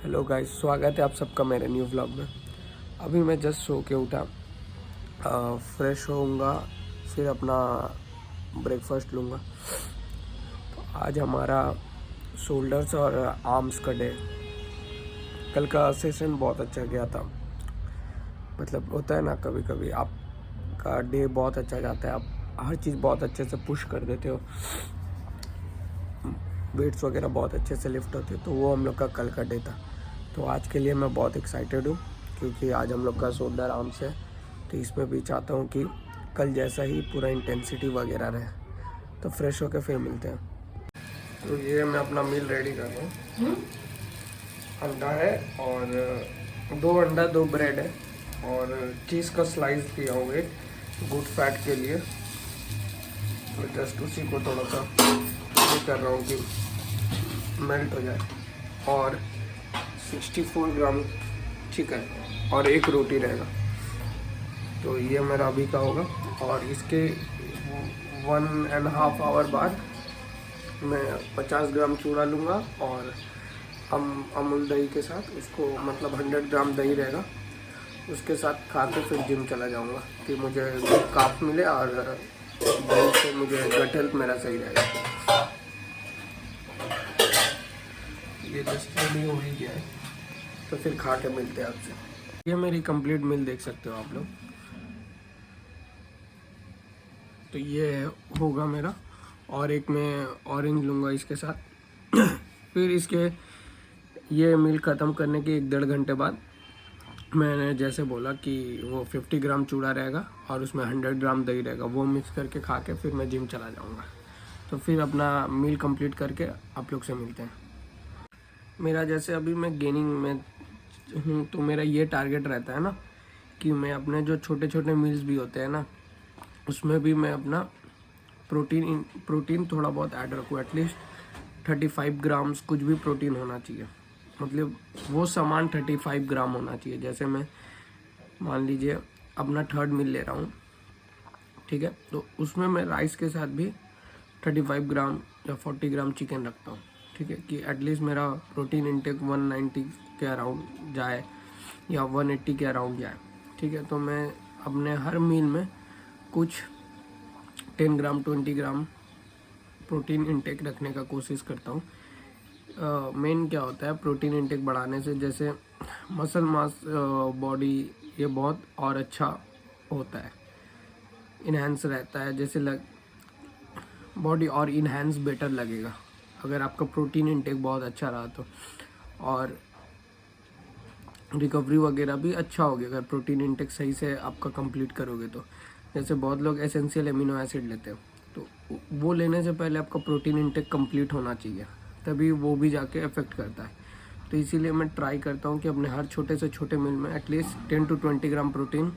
Hello guys, स्वागत है आप सबका मेरे न्यू व्लॉग में। अभी मैं जस्ट सो के उठा, फ्रेश होऊंगा, फिर अपना ब्रेकफास्ट लूँगा। तो आज हमारा शोल्डर्स और आर्म्स का डे। कल का सेशन बहुत अच्छा गया था। मतलब होता है ना, कभी कभी आपका डे बहुत अच्छा जाता है, आप हर चीज़ बहुत अच्छे से पुश कर देते हो, वेट्स वगैरह बहुत अच्छे से लिफ्ट होते, तो वो हम लोग का कल का डे था। तो आज के लिए मैं बहुत एक्साइटेड हूँ क्योंकि आज हम लोग का शोल्डर आर्म्स है। तो इसमें भी चाहता हूँ कि कल जैसा ही पूरा इंटेंसिटी वगैरह रहे। तो फ्रेश होकर फिर मिलते हैं। तो ये मैं अपना मील रेडी कर रहा हूँ। अंडा है और 2 अंडा 2 ब्रेड है और चीज़ का स्लाइस दिया हुआ है गुड फैट के लिए। तो जस्ट उसी को थोड़ा सा ये कर रहा हूँ कि मेल्ट हो जाए। और 64 ग्राम चिकन और 1 रोटी रहेगा। तो ये मेरा अभी का होगा और इसके 1.5 आवर बाद मैं 50 ग्राम चूड़ा लूँगा और अमूल दही के साथ उसको, मतलब 100 ग्राम दही रहेगा, उसके साथ खा के फिर जिम चला जाऊँगा कि मुझे काफ मिले और दही से मुझे गट हेल्थ मेरा सही रहेगा। ये जस्ट रेडी हो ही गया है, तो फिर खा के मिलते हैं आपसे। ये मेरी कंप्लीट मील देख सकते हो आप लोग। तो ये होगा मेरा, और एक मैं ऑरेंज लूँगा इसके साथ। फिर इसके ये मील ख़त्म करने के 1-1.5 घंटे बाद मैंने जैसे बोला कि वो 50 ग्राम चूड़ा रहेगा और उसमें 100 ग्राम दही रहेगा, वो मिक्स करके खा के फिर मैं जिम चला जाऊँगा। तो फिर अपना मील कंप्लीट करके आप लोग से मिलते हैं। मेरा जैसे अभी मैं गेनिंग में हूँ, तो मेरा ये टारगेट रहता है ना कि मैं अपने जो छोटे छोटे मील्स भी होते हैं ना, उसमें भी मैं अपना प्रोटीन थोड़ा बहुत ऐड रखूँ। एटलीस्ट 35 ग्राम्स कुछ भी प्रोटीन होना चाहिए। मतलब वो सामान 35 ग्राम होना चाहिए। जैसे मैं मान लीजिए अपना 3rd मील ले रहा हूँ, ठीक है, तो उसमें मैं राइस के साथ भी 35 ग्राम या 40 ग्राम चिकन रखता हूँ, ठीक है, कि एटलीस्ट मेरा प्रोटीन इंटेक 190 के अराउंड जाए या 180 के अराउंड जाए, ठीक है। तो मैं अपने हर मील में कुछ 10 ग्राम 20 ग्राम प्रोटीन इंटेक रखने का कोशिश करता हूँ। मेन क्या होता है प्रोटीन इंटेक बढ़ाने से, जैसे मसल मास बॉडी ये बहुत और अच्छा होता है, इन्हेंस रहता है, जैसे बॉडी और इन्हेंस बेटर लगेगा अगर आपका प्रोटीन इंटेक बहुत अच्छा रहा तो। और रिकवरी वगैरह भी अच्छा होगा अगर प्रोटीन इंटेक सही से आपका कंप्लीट करोगे तो। जैसे बहुत लोग एसेंशियल एमिनो एसिड लेते हो, तो वो लेने से पहले आपका प्रोटीन इंटेक कंप्लीट होना चाहिए, तभी वो भी जाके इफेक्ट करता है। तो इसीलिए मैं ट्राई करता हूँ कि अपने हर छोटे से छोटे मील में एटलीस्ट 10 to 20 ग्राम प्रोटीन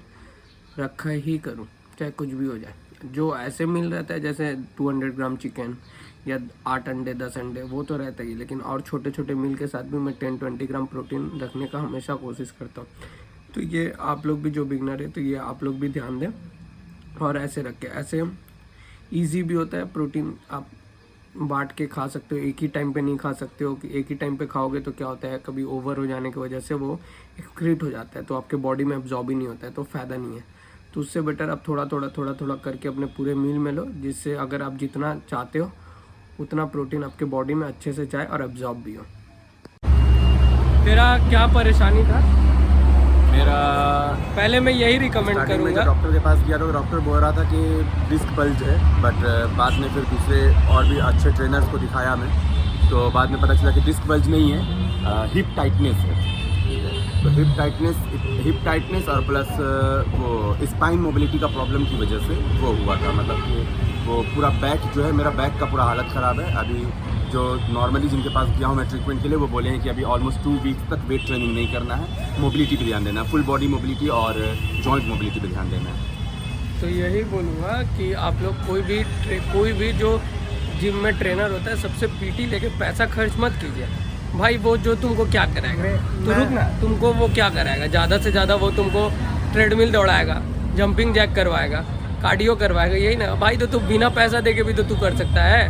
रखा ही करूँ, चाहे कुछ भी हो जाए। जो ऐसे मील रहता है जैसे 200 ग्राम चिकन या 8 अंडे 10 अंडे, वो तो रहता ही, लेकिन और छोटे छोटे मील के साथ भी मैं 10-20 ग्राम प्रोटीन रखने का हमेशा कोशिश करता हूँ। तो ये आप लोग भी जो बिगनर है, तो ये आप लोग भी ध्यान दें और ऐसे रख के, ऐसे ईजी भी होता है। प्रोटीन आप बांट के खा सकते हो, एक ही टाइम पे नहीं खा सकते हो कि एक ही टाइम पे खाओगे तो क्या होता है, कभी ओवर हो जाने की वजह से वो एक्सक्रीट हो जाता है, तो आपके बॉडी में एब्जॉर्ब ही नहीं होता है, तो फ़ायदा नहीं है। तो उससे बेटर आप थोड़ा थोड़ा करके अपने पूरे मील में लो, जिससे अगर आप जितना चाहते हो उतना प्रोटीन आपके बॉडी में अच्छे से जाए और एब्जॉर्ब भी हो। तेरा क्या परेशानी था? मेरा पहले मैं यही रिकमेंड करूँगा। डॉक्टर के पास गया तो डॉक्टर बोल रहा था कि डिस्क बल्ज है, बट बाद में फिर दूसरे और भी अच्छे ट्रेनर्स को दिखाया मैं, तो बाद में पता चला कि डिस्क बल्ज नहीं है, हिप टाइटनेस है। तो हिप टाइटनेस और प्लस वो स्पाइन मोबिलिटी का प्रॉब्लम की वजह से वो हुआ था। मतलब कि वो पूरा बैक जो है, मेरा बैक का पूरा हालत ख़राब है। अभी जो नॉर्मली जिनके पास गया हूँ मैं ट्रीटमेंट के लिए, वो बोले हैं कि अभी ऑलमोस्ट 2 वीक्स तक वेट ट्रेनिंग नहीं करना है, मोबिलिटी पे ध्यान देना है, फुल बॉडी मोबिलिटी और जॉइंट मोबिलिटी पे ध्यान देना है। तो यही बोलूँगा कि आप लोग कोई भी जो जिम में ट्रेनर होता है, सबसे पीटी लेके पैसा खर्च मत कीजिए भाई। वो जो तुमको क्या कराएगा, तो रुक ना, तुमको वो क्या कराएगा, ज़्यादा से ज़्यादा वो तुमको ट्रेडमिल दौड़ाएगा, जंपिंग जैक करवाएगा, कार्डियो करवाएगा, यही ना भाई। तो तू बिना पैसा देके भी तो तू कर सकता है।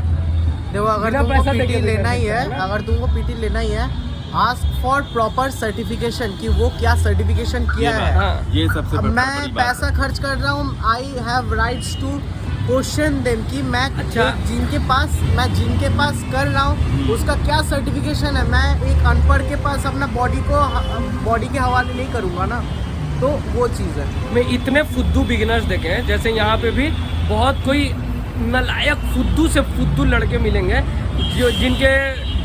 देखो, अगर तुमको पीटी लेना ही है, अगर तुमको पीटी लेना ही है आस्क फॉर प्रॉपर सर्टिफिकेशन कि वो क्या सर्टिफिकेशन किया है। हाँ ये सबसे अब बड़ी मैं बात पैसा खर्च कर रहा हूँ, I have rights to question them कि मैं अच्छा। जिनके पास कर रहा हूँ उसका क्या सर्टिफिकेशन है। मैं एक अनपढ़ के पास अपना बॉडी के हवाले नहीं करूँगा ना, तो वो चीज़ है। मैं इतने फुद्दू बिगिनर्स देखे हैं, जैसे यहाँ पे भी बहुत कोई नलायक फुद्दू से फुद्दू लड़के मिलेंगे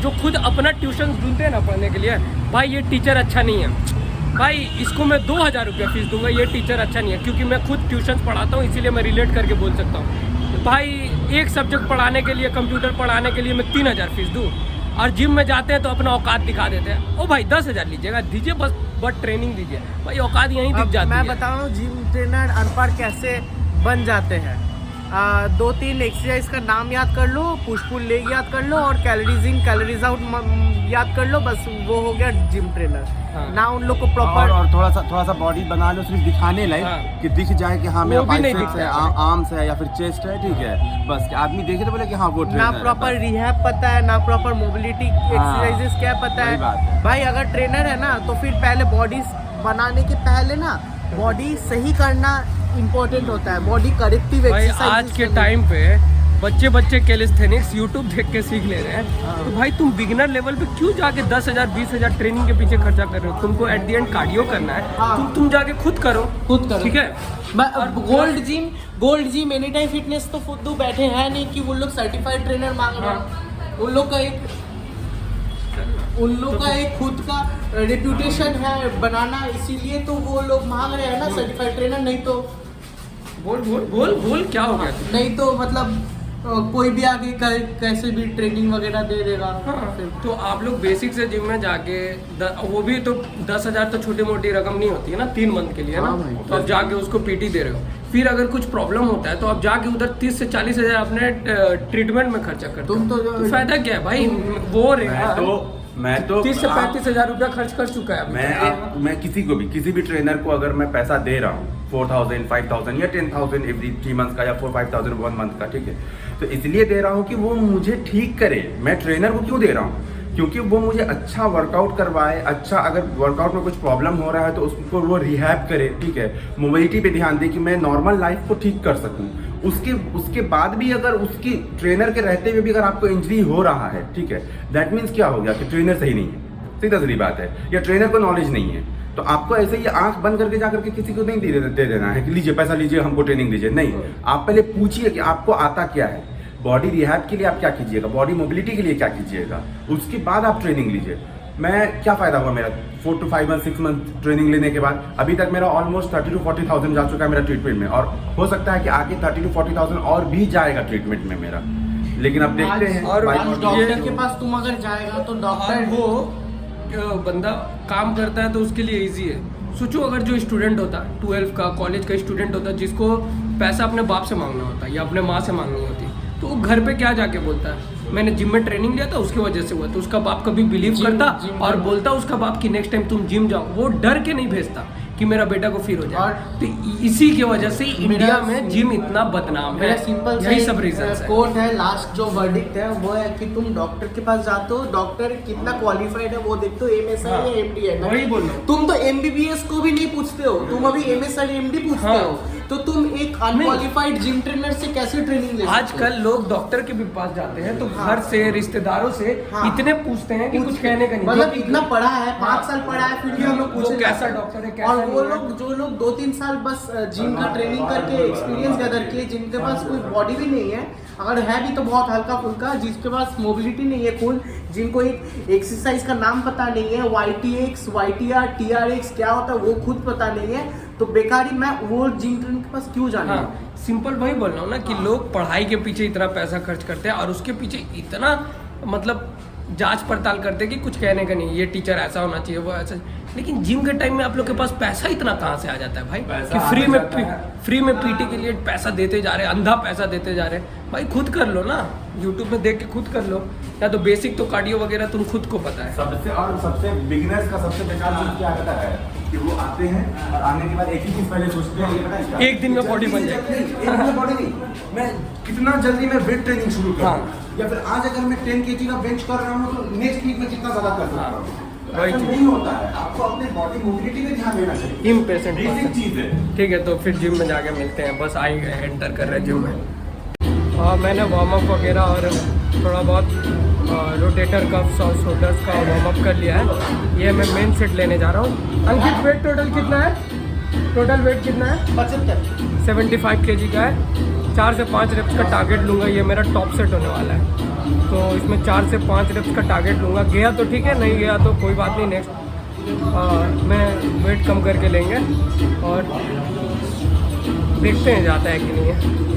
जो खुद अपना ट्यूशन ढूंढते हैं ना पढ़ने के लिए। भाई ये टीचर अच्छा नहीं है, भाई इसको मैं 2000 रुपया फीस दूंगा, ये टीचर अच्छा नहीं है। क्योंकि मैं खुद ट्यूशन पढ़ाता हूँ, इसीलिए मैं रिलेट करके बोल सकता हूँ। भाई एक सब्जेक्ट पढ़ाने के लिए, कंप्यूटर पढ़ाने के लिए मैं 3000 फीस दूँ, और जिम में जाते हैं तो अपना औकात दिखा देते हैं। ओ भाई 10,000 लीजिएगा, दीजिए बस ट्रेनिंग दीजिए। भाई औकात यहीं दिख जाती है। मैं बता रहा हूँ जिम ट्रेनर अनपढ़ कैसे बन जाते हैं। 2-3 एक्सरसाइज का नाम याद कर लो, पुश पुल लेग याद कर लो और कैलोरीज इन कैलोरीज आउट याद कर लो, बस वो हो गया जिम ट्रेनर। हाँ। ना उन लोग को प्रॉपर और थोड़ा सा बॉडी बना लो, सिर्फ दिखाने लायक हाँ। कि दिख जाए कि हाँ मेरा वो भी नहीं बाइसेप्स दिखता है, है। आर्म्स है या फिर चेस्ट है, ठीक है। बस कि आदमी देखे तो बोले कि हाँ वो ना ट्रेनर है, प्रॉपर बस। रिहैब पता है, ना प्रॉपर मोबिलिटी एक्सरसाइजेस क्या पता वही बात है। है। भाई अगर ट्रेनर है ना तो फिर पहले बॉडी बनाने के पहले ना बॉडी सही करना इम्पोर्टेंट होता है। बॉडी करेक्टिव भाई एक्सरसाइज आज के टाइम पे बच्चे कैलिस्थेनिक्स यूट्यूब देख के सीख ले रहे हैं। तो भाई तुम बिगिनर लेवल पे क्यों जाके 10,000 20,000 ट्रेनिंग के पीछे खर्चा कर रहे हो? तुमको एट द एंड कार्डियो करना है, हाँ। तुम जाके खुद करो। ठीक है। Gold gym any time fitness तो फुद्दू बैठे हैं नहीं कि वो लोग सर्टिफाइड ट्रेनर मांग रहे हैं। उन लोग का एक खुद का रेप्यूटेशन है बनाना, इसीलिए तो वो लोग मांग रहे हैं ना सर्टिफाइड ट्रेनर। नहीं तो बोल क्या हो गया? नहीं तो मतलब कोई भी आगे कैसे भी ट्रेनिंग वगैरह दे देगा। हाँ, तो आप लोग बेसिक से जिम में जाके वो भी तो 10,000 तो छोटी मोटी रकम नहीं होती है ना, 3 मंथ के लिए है हाँ ना। भाई। तो आप जाके उसको पीटी दे रहे हो, फिर अगर कुछ प्रॉब्लम होता है तो आप जाके उधर 30 से 40,000 अपने ट्रीटमेंट में खर्चा करते हो। तुम तो फायदा क्या है भाई? वो मैं तो 30 से 35,000 रुपया खर्च कर चुका है अभी। मैं किसी भी ट्रेनर को अगर मैं पैसा दे रहा हूँ 4,000 5,000 या 10,000 एवरी 3 मंथ का या 4-5,000 1 मंथ का, ठीक है, तो इसलिए दे रहा हूँ कि वो मुझे ठीक करे। मैं ट्रेनर को क्यों दे रहा हूँ? क्योंकि वो मुझे अच्छा वर्कआउट करवाए, अच्छा अगर वर्कआउट में कुछ प्रॉब्लम हो रहा है तो उसको वो रिहैब करे, ठीक है, मोबिलिटी पे ध्यान दे कि मैं नॉर्मल लाइफ को ठीक कर सकूं। उसके बाद भी अगर उसकी ट्रेनर के रहते हुए भी अगर आपको इंजरी हो रहा है, ठीक है, दैट मीन्स क्या हो गया कि ट्रेनर सही नहीं है, सीधा सीधी बात है, या ट्रेनर को नॉलेज नहीं है। तो आपको ऐसे ही आंख बंद करके जा करके किसी को नहीं दे देना है कि लीजिए पैसा लीजिए हमको ट्रेनिंग दीजिए। नहीं, आप पहले पूछिए कि आपको आता क्या है, बॉडी रिहैब के लिए आप क्या कीजिएगा, बॉडी मोबिलिटी के लिए क्या कीजिएगा, उसके बाद आप ट्रेनिंग लीजिए। मैं क्या फ़ायदा हुआ मेरा 4 to 5 मंथ 6 मंथ ट्रेनिंग लेने के बाद? अभी तक मेरा ऑलमोस्ट 30 to 40,000 जा चुका है मेरा ट्रीटमेंट में, और हो सकता है कि आगे 30 to 40,000 और भी जाएगा ट्रीटमेंट में मेरा। लेकिन अब देखते हैं। और डॉक्टर के पास तुम अगर जाएगा तो डॉक्टर वो बंदा काम करता है तो उसके लिए इजी है। सोचो अगर जो स्टूडेंट होता है 12 का कॉलेज का स्टूडेंट होता है, जिसको पैसा अपने बाप से मांगना होता है या अपने माँ से मांगनी होती है, तो वो घर पे क्या जाके बोलता है, मैंने जिम में ट्रेनिंग लिया था उसकी वजह से हुआ। तो उसका बाप कभी बिलीव करता और बोलता उसका बाप कि नेक्स्ट टाइम तुम जिम जाओ। वो डर के नहीं भेजता कि मेरा बेटा को फिर हो जाए। तो इसी की वजह से इंडिया में जिम इतना बदनाम है। मेरा सिंपल यही सब रीजन है। कोट है, लास्ट जो वर्डिक्ट है वो है कि तुम डॉक्टर के पास जाते हो, डॉक्टर कितना क्वालिफाइड है वो देखते हो, MSI या MD है। वही बोल रहा हूँ। तुम तो MBBS को भी नहीं पूछते हो, तुम अभी MSI MD पूछते हो। तो तुम एक अनक्वालिफाइड जिम ट्रेनर से कैसे ट्रेनिंग ले सकते हो? आजकल लोग डॉक्टर के भी पास जाते हैं तो घर से रिश्तेदारों से इतने पूछते हैं कि कुछ कहने का नहीं। मतलब इतना पढ़ा है, 5 साल पढ़ा है, फिर भी हम लोग वो पूछे कैसा डॉक्टर है, कैसा और वो नहीं है। लोग जो लोग 2-3 साल बस जिम का ट्रेनिंग करके एक्सपीरियंस गैदर किए, जिनके पास कोई बॉडी भी नहीं है, अगर है भी तो बहुत हल्का फुल्का, जिसके पास मोबिलिटी नहीं है खुद, जिनको एक एक्सरसाइज का नाम पता नहीं है, YTX YTR TRX क्या होता है वो खुद पता नहीं है, तो बेकारी मैं वो जिम ट्रेनर के पास क्यों जाना? हाँ, सिंपल वही बोल रहा हूँ ना कि लोग पढ़ाई के पीछे इतना पैसा खर्च करते हैं और उसके पीछे इतना मतलब जांच पड़ताल करते हैं कि कुछ कहने का नहीं, ये टीचर ऐसा होना चाहिए वो ऐसा। लेकिन जिम के टाइम में आप लोग के पास पैसा इतना कहाँ से आ जाता है भाई कि फ्री में पीटी के लिए पैसा देते जा रहे हैं, अंधा पैसा देते जा रहे हैं। भाई खुद कर लो ना, यूट्यूब में देख के खुद कर लो, या तो बेसिक तो कार्डियो वगैरह तुम खुद को पता है। सबसे बिगिनर्स का सबसे बेकार चीज क्या होता है कि वो आते हैं और आने के बाद एक ही चीज पहले सोचते हैं, ये पता है क्या? एक दिन में बॉडी बन जाएगी। एक दिन में बॉडी नहीं, मैं कितना जल्दी मैं वेट ट्रेनिंग शुरू करूं, हाँ। या फिर आज अगर मैं 10 kg का बेंच कर रहा हूं तो नेक्स्ट वीक में कितना ज्यादा कर सकता हूं। वही ऐसा चीज़। नहीं होता है, आपको अपने बॉडी मोबिलिटी पे ध्यान देना चाहिए। इम्पेशेंट बेसिक चीज है। ठीक है, तो फिर जिम में जाके मिलते हैं। बस आई एंटर कर रहे हैं जिम में। हाँ, मैंने वार्म अप वगैरह और थोड़ा बहुत रोटेटर कफ्स और शोल्डर्स का वार्म अप कर लिया है। ये मैं मेन सेट लेने जा रहा हूँ। अंकित, वेट टोटल कितना है? टोटल वेट कितना है? 75। 75 kg का है। 4 से 5 रेप्स का टारगेट लूँगा। ये मेरा टॉप सेट होने वाला है, तो इसमें 4 से 5 रेप्स का टारगेट लूँगा। गया तो ठीक है, नहीं गया तो कोई बात नहीं, नेक्स्ट मैं वेट कम करके लेंगे और देखते हैं जाता है कि नहीं है।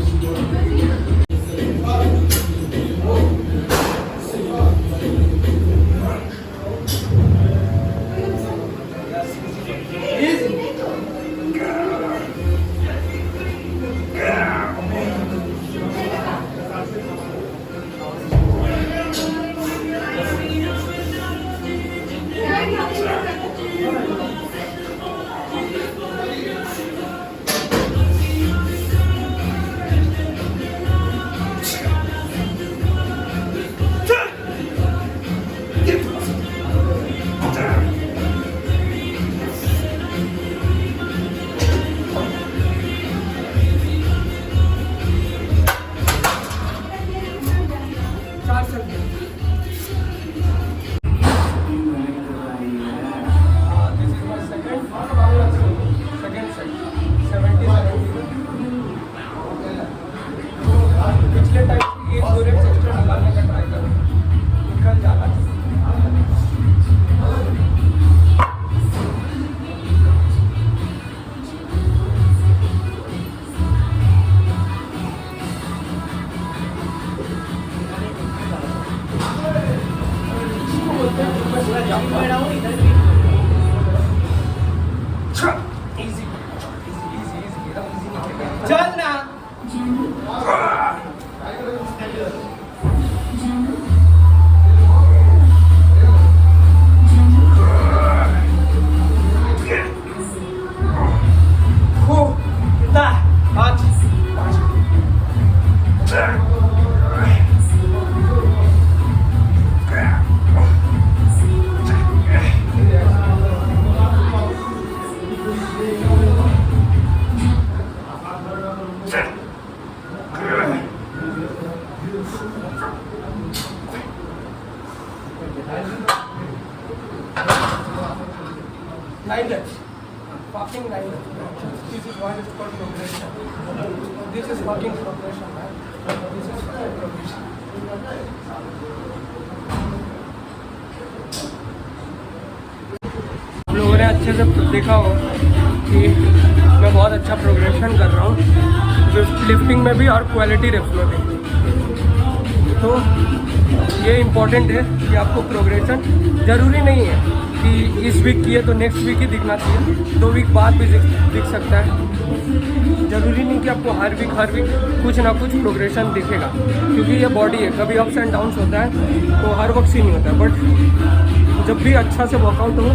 पिछले टाइम ये दो रेप्स एक्स्ट्रा निकालने का ट्राई करो, निकल जाना चाहिए। चल ना। Nine reps. Fucking 9 reps. This is what is called progression. This is fucking progression, man. This is fucking progression. आप लोगों ने अच्छे से देखा हो कि मैं बहुत अच्छा प्रोग्रेशन कर रहा हूँ लिफ्टिंग में भी और क्वालिटी रेप्स में भी। तो ये इम्पोर्टेंट है कि आपको प्रोग्रेशन ज़रूरी नहीं है कि इस वीक किए तो नेक्स्ट वीक ही दिखना चाहिए, 2 वीक बाद भी दिख सकता है। ज़रूरी नहीं कि आपको हर वीक कुछ ना कुछ प्रोग्रेशन दिखेगा, क्योंकि ये बॉडी है, कभी अप्स एंड डाउन्स होता है, तो हर वक्त ही नहीं होता है। बट जब भी अच्छा से वर्कआउट हो,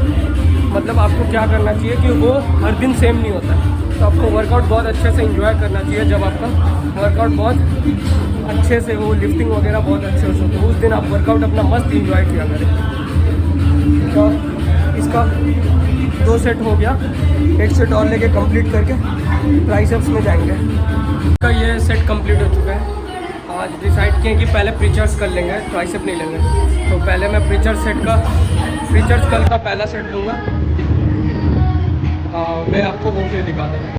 मतलब आपको क्या करना चाहिए कि वो हर दिन सेम नहीं होता है, तो आपको वर्कआउट बहुत अच्छे से एंजॉय करना चाहिए। जब आपका वर्कआउट बहुत अच्छे से हो, लिफ्टिंग वगैरह बहुत अच्छे से हो, तो उस दिन आप वर्कआउट अपना मस्त एंजॉय किया करें। तो इसका 2 सेट हो गया, 1 सेट और लेके कंप्लीट करके ट्राइसेप्स में जाएंगे। इसका ये सेट कंप्लीट हो चुका है। आज डिसाइड किए कि पहले प्रीचर्स कर लेंगे, ट्राइसेप नहीं लेंगे। तो पहले मैं प्रीचर्स कल का पहला सेट लूँगा। मैं आपको वो फिर दिखा दूँगा।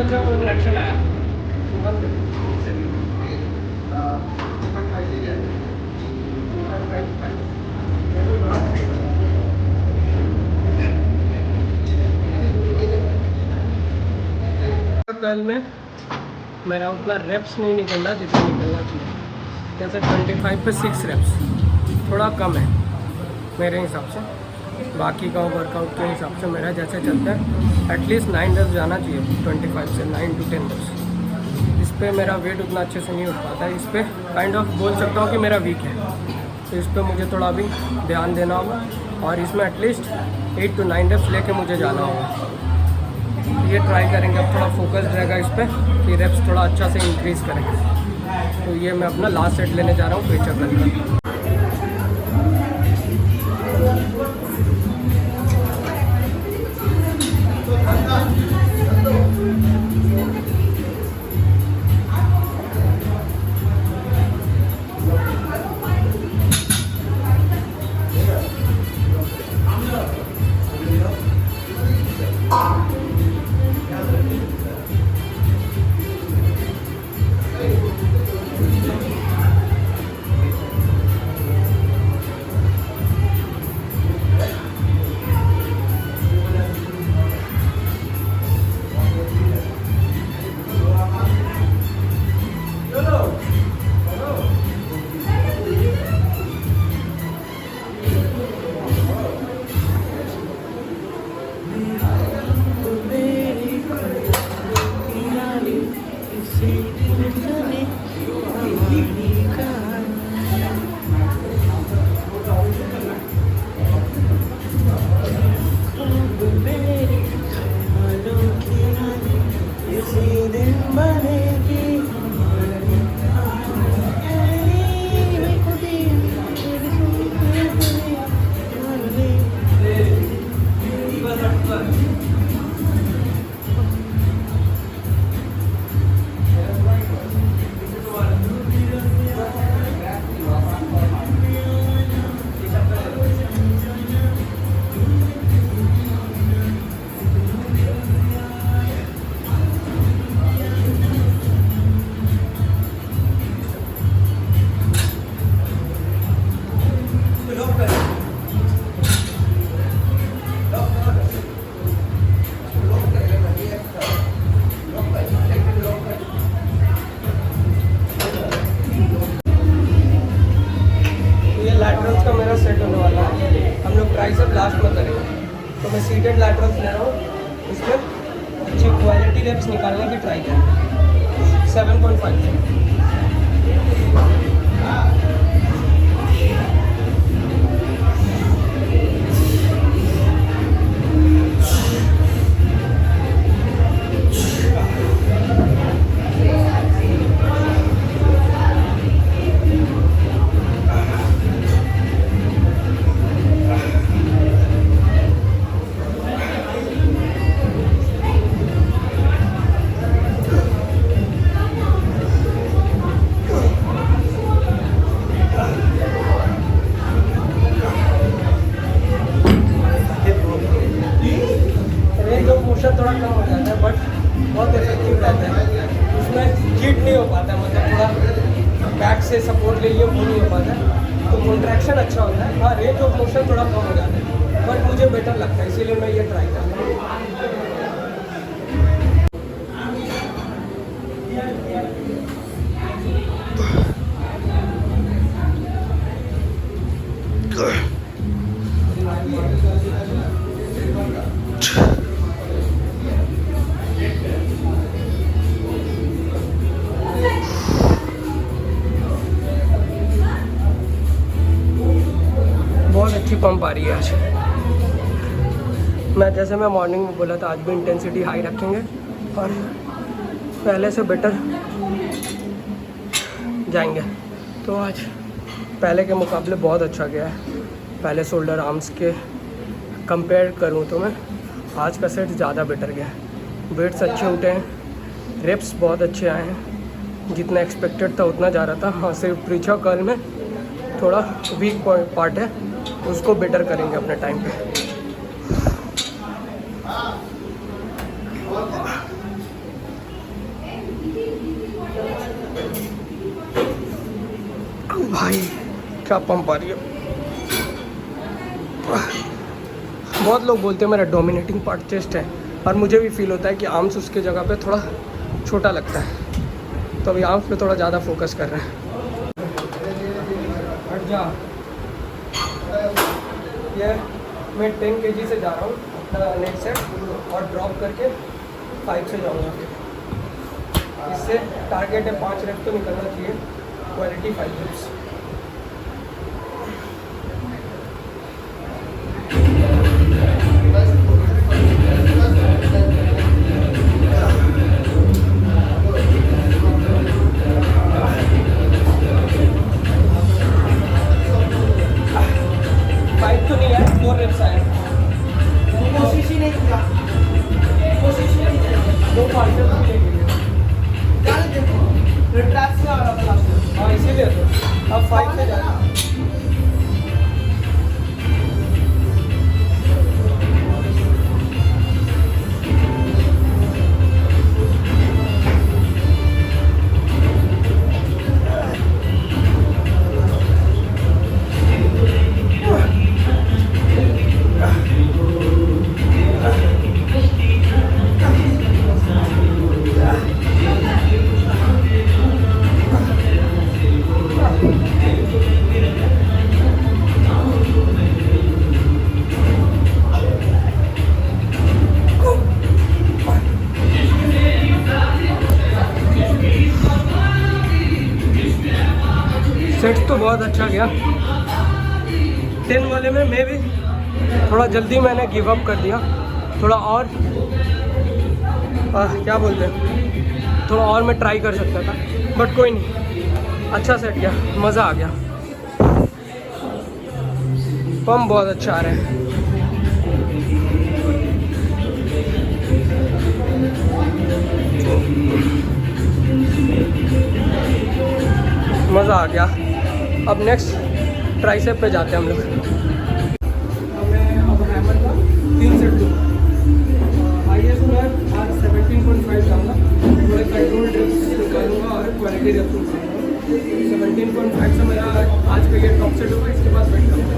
कल में मेरा उतना रेप्स नहीं निकलना जितना निकलना चाहिए। जैसे 25 पे 6 रेप्स थोड़ा कम है मेरे हिसाब से, बाकी का वर्कआउट के हिसाब से मेरा जैसे चलता है एटलीस्ट 9 रेप्स जाना चाहिए 25 से 9 to 10 रेप्स। इस पर मेरा वेट उतना अच्छे से नहीं उठ पाता है, इस पर काइंड ऑफ बोल सकता हूँ कि मेरा वीक है, तो इस पर मुझे थोड़ा अभी ध्यान देना होगा और इसमें एटलीस्ट 8 to 9 रेप्स लेके मुझे जाना होगा। ये ट्राई करेंगे, अब थोड़ा फोकस रहेगा इस पर कि रेप्स थोड़ा अच्छा से इंक्रीज़ करेंगे। तो ये मैं अपना लास्ट सेट लेने जा रहा हूँ पेचर करके। लैटरल्स का मेरा सेट होने वाला है, हम लोग ट्राइसेप लास्ट में करेंगे। तो मैं सीटेड लैटरल्स ले रहा हूँ, इसमें अच्छी क्वालिटी रेप्स निकालने की ट्राई करें। 7.5 थोड़ा कम हो जाता है बट बहुत इफेक्टिव रहता है, उसमें हीट नहीं हो पाता, मतलब थोड़ा बैक से सपोर्ट ले लियो वो नहीं हो पाता, तो कॉन्ट्रैक्शन अच्छा होता है। हाँ, रेंज ऑफ मोशन थोड़ा कम हो जाता है बट मुझे बेटर लगता है, इसीलिए मैं ये ट्राई करता हूँ। बहुत अच्छी पंप आ रही है आज। जैसे मैं मॉर्निंग में बोला था, आज भी इंटेंसिटी हाई रखेंगे और पहले से बेटर जाएंगे। तो आज पहले के मुकाबले बहुत अच्छा गया है। पहले शोल्डर आर्म्स के कंपेयर करूँ तो मैं आज का सेट ज़्यादा बेटर गया है। वेट्स अच्छे उठे हैं, रेप्स बहुत अच्छे आए हैं, जितना एक्सपेक्टेड था उतना जा रहा था। हाँ, सिर्फ प्रीछा कर्ल में थोड़ा वीक पार्ट है, उसको बेटर करेंगे अपने टाइम पे। भाई क्या पंप आ रही है। बहुत लोग बोलते हैं मेरा डोमिनेटिंग पार्ट चेस्ट है, और मुझे भी फील होता है कि आर्म्स उसके जगह पे थोड़ा छोटा लगता है, तो अभी आर्म्स पे थोड़ा ज़्यादा फोकस कर रहे हैं। हट जा। ये मैं 10 kg से जा रहा हूँ अपना नेक सेट, और ड्रॉप करके 5 से जाऊँगा। इससे टारगेट है 5 रेप तो निकलना चाहिए, क्वालिटी 5 रेप्स। हाँ इसीलिए तो अब 5 पे जाना। सेट तो बहुत अच्छा गया। 10 वाले में मैं भी थोड़ा जल्दी मैंने गिव अप कर दिया, थोड़ा और क्या बोलते हैं, थोड़ा और मैं ट्राई कर सकता था, बट कोई नहीं, अच्छा सेट गया, मज़ा आ गया। पंप बहुत अच्छा आ रहा है। मज़ा आ गया। अब नेक्स्ट ट्राइसेप पे जाते हैं हम लोग। अब हैमर का 3 सेट दूँगा। हाईएस्ट में आज 17.5 जाऊँगा, थोड़े कंट्रोल ड्रिप्स निकालूंगा और क्वालिटी ड्रिप्स निकालूंगा। 17.5 से मेरा आज का ये टॉप सेट होगा, इसके बाद वेट करूँगा।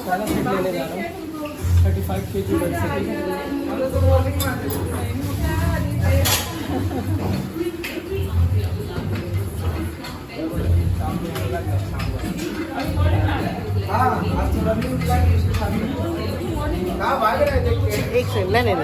पहला सेट लेने जा रहा हूँ 35 kg वेट से एक सेकंड नहीं नहीं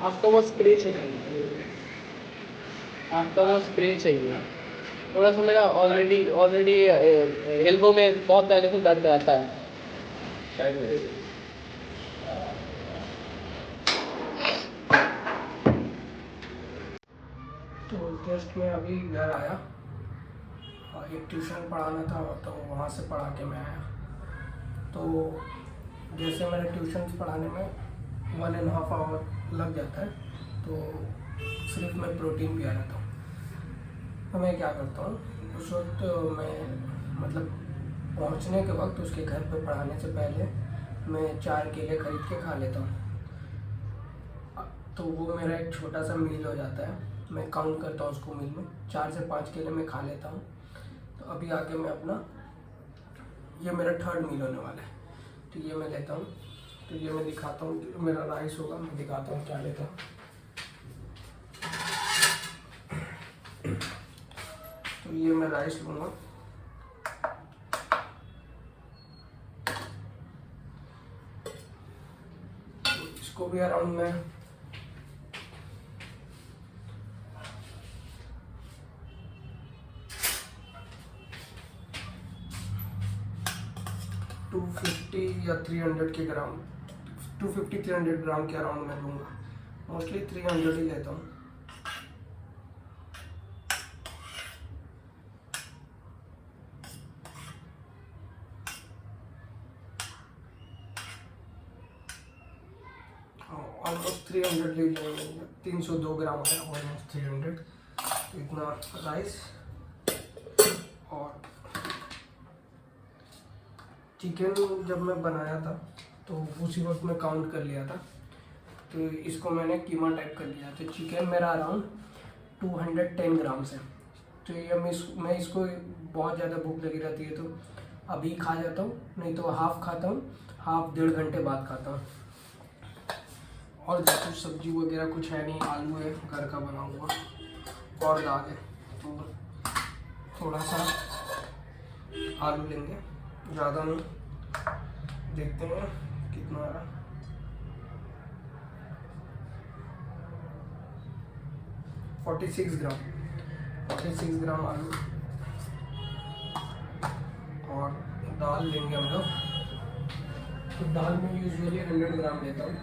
आपको बस स्क्रेच है। आपका वो स्प्रे चाहिए थोड़ा सा। मेरा ऑलरेडी एल्बो में बहुत पहले से दर्द रहता है। तो जस्ट मैं अभी घर आया और एक ट्यूशन पढ़ाना था तो वहाँ से पढ़ा के मैं आया। तो जैसे मेरे ट्यूशन पढ़ाने में 1.5 आवर लग जाता है, तो सिर्फ मैं प्रोटीन पिया रहता हूँ। तो मैं क्या करता हूँ, उस वक्त मैं मतलब पहुँचने के वक्त उसके घर पे पढ़ाने से पहले मैं 4 केले खरीद के खा लेता हूँ। तो वो मेरा एक छोटा सा मील हो जाता है। मैं काउंट करता हूँ उसको मील में, 4 से 5 केले मैं खा लेता हूँ। तो अभी आके मैं अपना, ये मेरा 3rd मील होने वाला है, तो ये मैं लेता हूँ। तो ये मैं दिखाता हूँ, मेरा राइस होगा, मैं दिखाता हूँ क्या लेता हूँ। तो ये मैं राइस लूँगा, तो इसको भी अराउंड मैं 250 या 300 के ग्राम, 250-300 ग्राम के अराउंड मैं लूँगा। मोस्टली 300 ही लेता हूँ। ऑलमोस्ट 300 ले लेंगे, 302 ग्राम है, ऑलमोस्ट 300। तो इतना राइस और चिकन जब मैं बनाया था तो उसी वक्त मैं काउंट कर लिया था, तो इसको मैंने कीमा टाइप कर लिया। तो चिकन मेरा अराउंड 210 ग्राम है। तो ये मैं इसको बहुत ज़्यादा भूख लगी रहती है तो अभी खा जाता हूँ, नहीं तो हाफ खाता हूँ, हाफ 1.5 घंटे बाद खाता हूँ। और कुछ सब्जी वगैरह कुछ है नहीं, आलू है घर का बना हुआ और दाल है, तो थोड़ा सा आलू लेंगे, ज़्यादा नहीं, देखते हैं कितना आ रहा। 46 ग्राम आलू और दाल लेंगे हम लोग। तो दाल में यूजुअली 100 ग्राम लेता हूँ,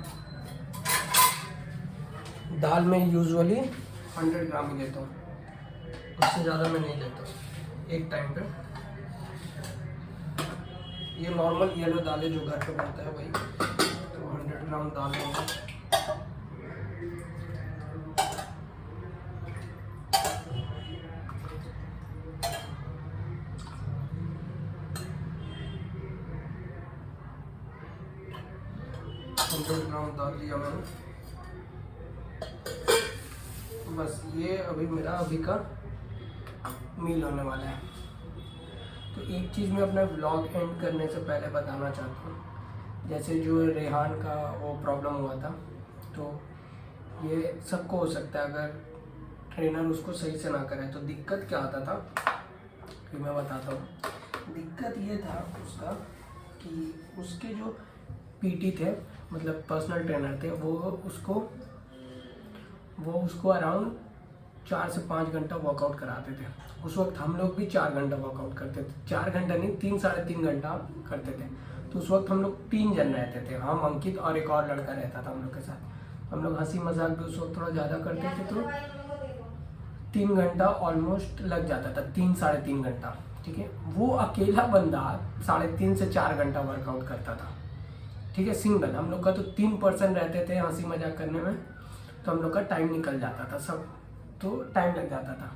दाल में यूजुअली 100 ग्राम ही लेता हूँ, उससे ज़्यादा मैं नहीं लेता एक टाइम पे। ये नॉर्मल येलो दाल है जो घर पे बनता है वही, तो 100 ग्राम दाल लेंगे। ग्राम दाल लिया मैंने, बस ये अभी मेरा अभी का मील होने वाला है। तो एक चीज़ मैं अपना व्लॉग एंड करने से पहले बताना चाहता हूँ, जैसे जो रेहान का वो प्रॉब्लम हुआ था, तो ये सबको हो सकता है अगर ट्रेनर उसको सही से ना करे। तो दिक्कत क्या आता था कि मैं बताता हूँ। दिक्कत ये था उसका कि उसके जो पीटी थे, मतलब पर्सनल ट्रेनर थे, वो उसको अराउंड 4 से 5 घंटा वर्कआउट कराते थे। उस वक्त हम लोग भी 4 घंटा वर्कआउट करते थे, 4 घंटा नहीं 3-3.5 घंटा करते थे। तो उस वक्त हम लोग 3 जन रहते थे, हम अंकित और एक और लड़का रहता था हम लोग के साथ। हम लोग हंसी मजाक भी उस वक्त थोड़ा ज़्यादा करते थे, तो 3 घंटा ऑलमोस्ट लग जाता था, 3-3.5 घंटा, ठीक है। वो अकेला बंदा 3.5 से 4 घंटा वर्कआउट करता था, ठीक है, सिंगल। हम लोग का तो 3 पर्सन रहते थे हंसी मजाक करने में, तो हम लोग का टाइम निकल जाता था सब, तो टाइम लग जाता था।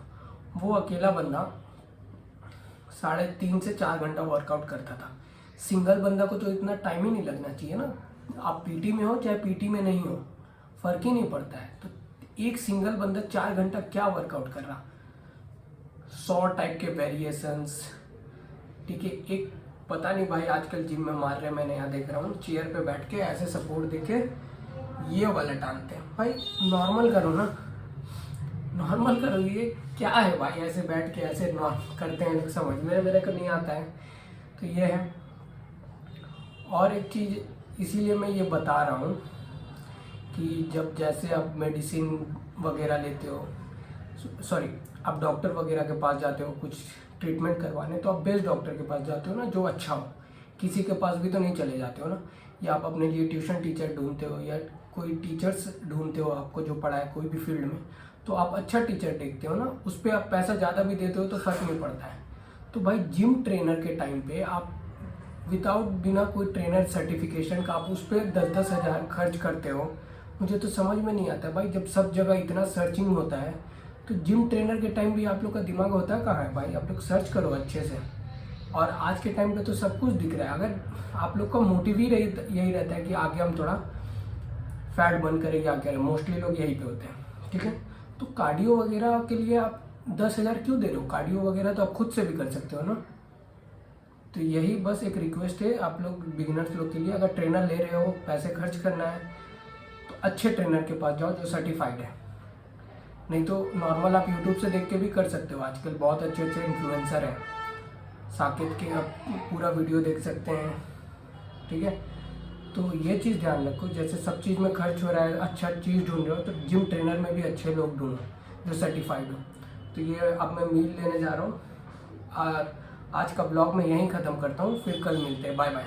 वो अकेला बंदा 3.5 से 4 घंटा वर्कआउट करता था। सिंगल बंदा को तो इतना टाइम ही नहीं लगना चाहिए ना, आप पीटी में हो चाहे पीटी में नहीं हो, फर्क ही नहीं पड़ता है। तो एक सिंगल बंदा 4 घंटा क्या वर्कआउट कर रहा, 100 टाइप के वेरिएशंस, ठीक है। एक पता नहीं भाई आजकल जिम में मार रहे हैं, मैंने यहाँ देख रहा हूँ चेयर पे बैठ के ऐसे सपोर्ट देके ये वाला टांगते हैं। भाई नॉर्मल करो ना, नॉर्मल करो, ये क्या है भाई ऐसे बैठ के ऐसे नॉर्मल करते हैं लोग, समझ मेरे को नहीं आता है। तो ये है। और एक चीज़ इसीलिए मैं ये बता रहा हूँ कि जब जैसे आप मेडिसिन वगैरह लेते हो, सॉरी, आप डॉक्टर वगैरह के पास जाते हो कुछ ट्रीटमेंट करवाने, तो आप बेस्ट डॉक्टर के पास जाते हो ना, जो अच्छा हो। किसी के पास भी तो नहीं चले जाते हो ना, या आप अपने लिए ट्यूशन टीचर ढूंढते हो या कोई टीचर्स ढूंढते हो आपको जो पढ़ाए कोई भी फील्ड में, तो आप अच्छा टीचर देखते हो ना, उस पर आप पैसा ज़्यादा भी देते हो तो फर्क नहीं पड़ता है। तो भाई जिम ट्रेनर के टाइम पे आप विदाउट बिना कोई ट्रेनर सर्टिफिकेशन का आप उस पर 10-10 हज़ार खर्च करते हो, मुझे तो समझ में नहीं आता भाई। जब सब जगह इतना सर्चिंग होता है तो जिम ट्रेनर के टाइम भी आप लोग का दिमाग होता है कहाँ है भाई? आप लोग सर्च करो अच्छे से। और आज के टाइम पे तो सब कुछ दिख रहा है। अगर आप लोग का मोटिव ही यही रहता है कि आगे हम थोड़ा फैट बर्न करें या करें, मोस्टली लोग यही पे होते हैं, ठीक है। तो कार्डियो वगैरह के लिए आप 10,000 क्यों दे रहे हो? कार्डियो वगैरह तो आप खुद से भी कर सकते हो ना। तो यही बस एक रिक्वेस्ट है आप लोग बिगिनर्स लोग के लिए, अगर ट्रेनर ले रहे हो, पैसे खर्च करना है तो अच्छे ट्रेनर के पास जाओ जो सर्टिफाइड है। नहीं तो नॉर्मल आप यूट्यूब से देख के भी कर सकते हो। आजकल बहुत अच्छे अच्छे इन्फ्लुएंसर हैं, साकेत के आप पूरा वीडियो देख सकते हैं, ठीक है। तो ये चीज़ ध्यान रखो, जैसे सब चीज़ में खर्च हो रहा है, अच्छा चीज़ ढूंढ रहे हो तो जिम ट्रेनर में भी अच्छे लोग ढूंढो जो सर्टिफाइड हो। तो ये अब मैं मील लेने जा रहा हूँ। आज का ब्लॉग मैं यहीं ख़त्म करता हूँ, फिर कल मिलते हैं। Bye bye.